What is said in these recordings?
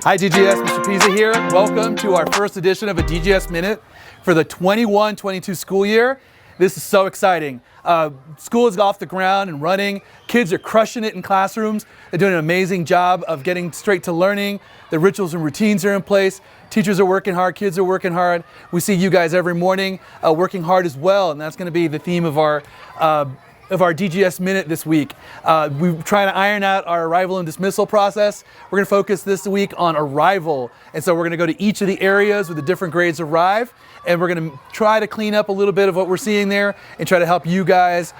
Hi DGS, Mr. Pisa here. Welcome to our first edition of a DGS Minute for the 21-22 school year. This is so exciting. School is off the ground and running. Kids are crushing it in classrooms. They're doing an amazing job of getting straight to learning. The rituals and routines are in place. Teachers are working hard, kids are working hard. We see you guys every morning working hard as well, and that's going to be the theme of our DGS Minute this week. We're trying to iron out our arrival and dismissal process. We're going to focus this week on arrival. And so we're going to go to each of the areas where the different grades arrive, and we're going to try to clean up a little bit of what we're seeing there and try to help you guys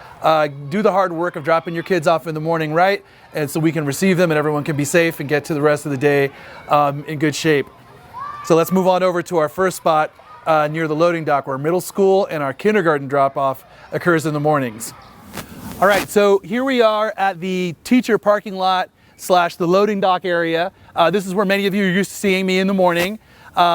do the hard work of dropping your kids off in the morning right, and so we can receive them and everyone can be safe and get to the rest of the day in good shape. So let's move on over to our first spot near the loading dock where middle school and our kindergarten drop-off occurs in the mornings. All right, so here we are at the teacher parking lot / the loading dock area. This is where many of you are used to seeing me in the morning.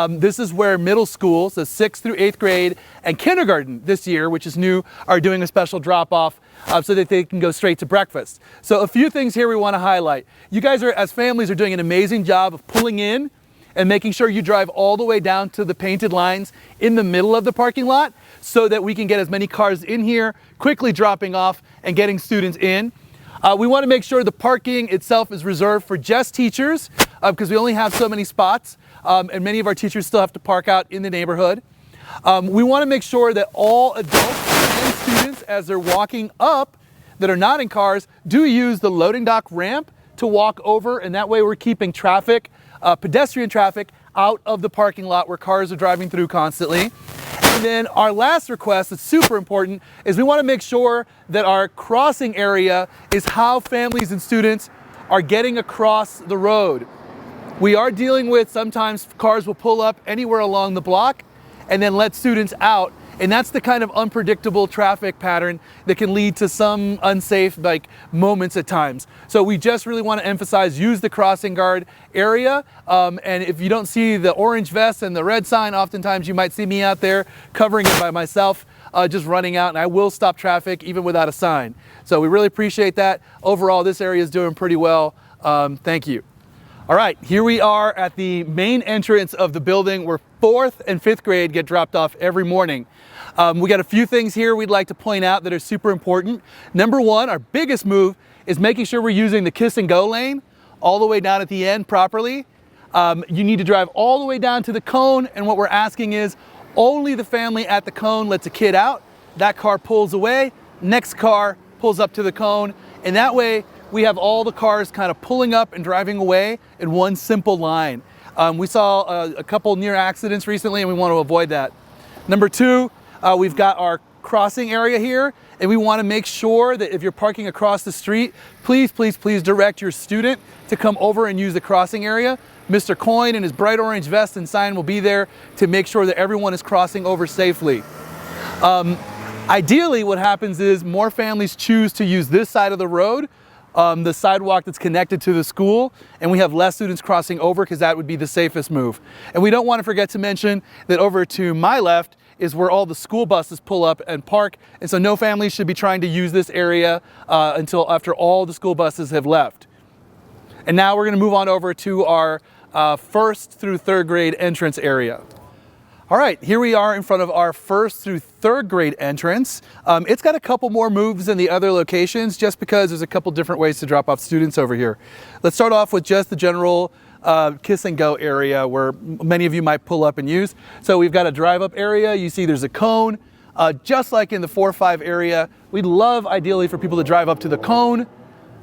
This is where middle school, so 6th through 8th grade, and kindergarten this year, which is new, are doing a special drop-off so that they can go straight to breakfast. So a few things here we want to highlight. You guys are, as families, are doing an amazing job of pulling in and making sure you drive all the way down to the painted lines in the middle of the parking lot so that we can get as many cars in here, quickly dropping off and getting students in. We want to make sure the parking itself is reserved for just teachers because we only have so many spots and many of our teachers still have to park out in the neighborhood. We want to make sure that all adults and students, as they're walking up that are not in cars, do use the loading dock ramp to walk over, and that way we're keeping traffic, pedestrian traffic, out of the parking lot where cars are driving through constantly. And then our last request that's super important is we want to make sure that our crossing area is how families and students are getting across the road. We are dealing with sometimes cars will pull up anywhere along the block and then let students out. And that's the kind of unpredictable traffic pattern that can lead to some unsafe moments at times. So we just really want to emphasize, use the crossing guard area. And if you don't see the orange vest and the red sign, oftentimes you might see me out there covering it by myself, just running out, and I will stop traffic even without a sign. So we really appreciate that. Overall, this area is doing pretty well. Thank you. All right, here we are at the main entrance of the building where 4th and 5th grade get dropped off every morning. We got a few things here we'd like to point out that are super important. Number one, our biggest move is making sure we're using the kiss and go lane all the way down at the end properly. You need to drive all the way down to the cone, and what we're asking is only the family at the cone lets a kid out. That car pulls away, next car pulls up to the cone, and that way we have all the cars kind of pulling up and driving away in one simple line. We saw a couple near accidents recently, and we want to avoid that. Number two, we've got our crossing area here, and we want to make sure that if you're parking across the street, please direct your student to come over and use the crossing area. Mr. Coyne in his bright orange vest and sign will be there to make sure that everyone is crossing over safely. Ideally, what happens is more families choose to use this side of the road, the sidewalk that's connected to the school, and we have less students crossing over because that would be the safest move. And we don't want to forget to mention that over to my left is where all the school buses pull up and park, and so no families should be trying to use this area until after all the school buses have left. And now we're going to move on over to our 1st through 3rd grade entrance area. All right, here we are in front of our 1st through 3rd grade entrance. It's got a couple more moves than the other locations just because there's a couple different ways to drop off students over here. Let's start off with just the general kiss and go area where many of you might pull up and use. So we've got a drive up area. You see there's a cone, just like in the 4-5 area. We'd love ideally for people to drive up to the cone,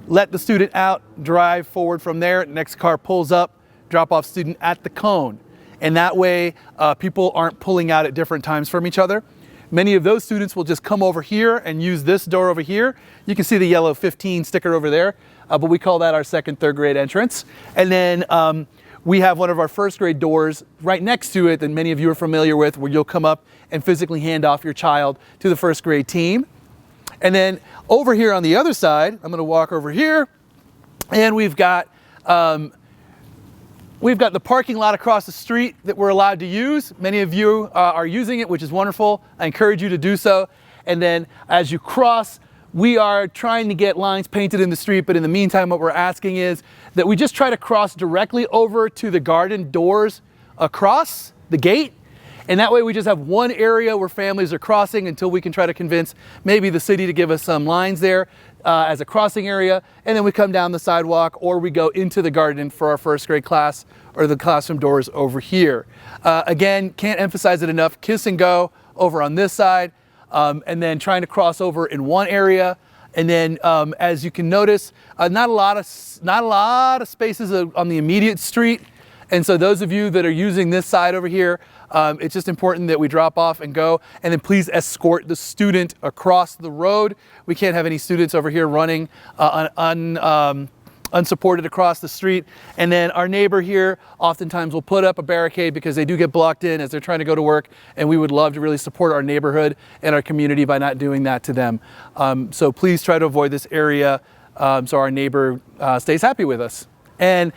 let the student out, drive forward from there. Next car pulls up, drop off student at the cone. And that way people aren't pulling out at different times from each other. Many of those students will just come over here and use this door over here. You can see the yellow 15 sticker over there, but we call that our 2nd, 3rd grade entrance. And then we have one of our 1st grade doors right next to it that many of you are familiar with, where you'll come up and physically hand off your child to the 1st grade team. And then over here on the other side, I'm going to walk over here, and we've got the parking lot across the street that we're allowed to use. Many of you are using it, which is wonderful. I encourage you to do so. And then as you cross, we are trying to get lines painted in the street, but in the meantime, what we're asking is that we just try to cross directly over to the garden doors across the gate. And that way we just have one area where families are crossing until we can try to convince maybe the city to give us some lines there as a crossing area. And then we come down the sidewalk, or we go into the garden for our first grade class, or the classroom doors over here. Again, can't emphasize it enough, kiss and go over on this side, and then trying to cross over in one area. And then as you can notice, not a lot of spaces on the immediate street. And so those of you that are using this side over here, it's just important that we drop off and go, and then please escort the student across the road. We can't have any students over here running unsupported across the street. And then our neighbor here oftentimes will put up a barricade because they do get blocked in as they're trying to go to work, and we would love to really support our neighborhood and our community by not doing that to them. So please try to avoid this area so our neighbor stays happy with us. And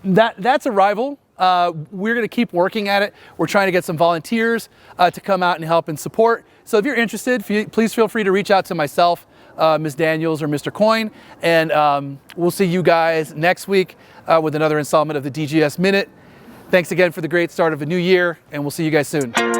that's arrival. We're going to keep working at it. We're trying to get some volunteers to come out and help and support. So if you're interested, please feel free to reach out to myself, Ms. Daniels, or Mr. Coyne, and we'll see you guys next week with another installment of the DGS Minute. Thanks again for the great start of a new year, and we'll see you guys soon.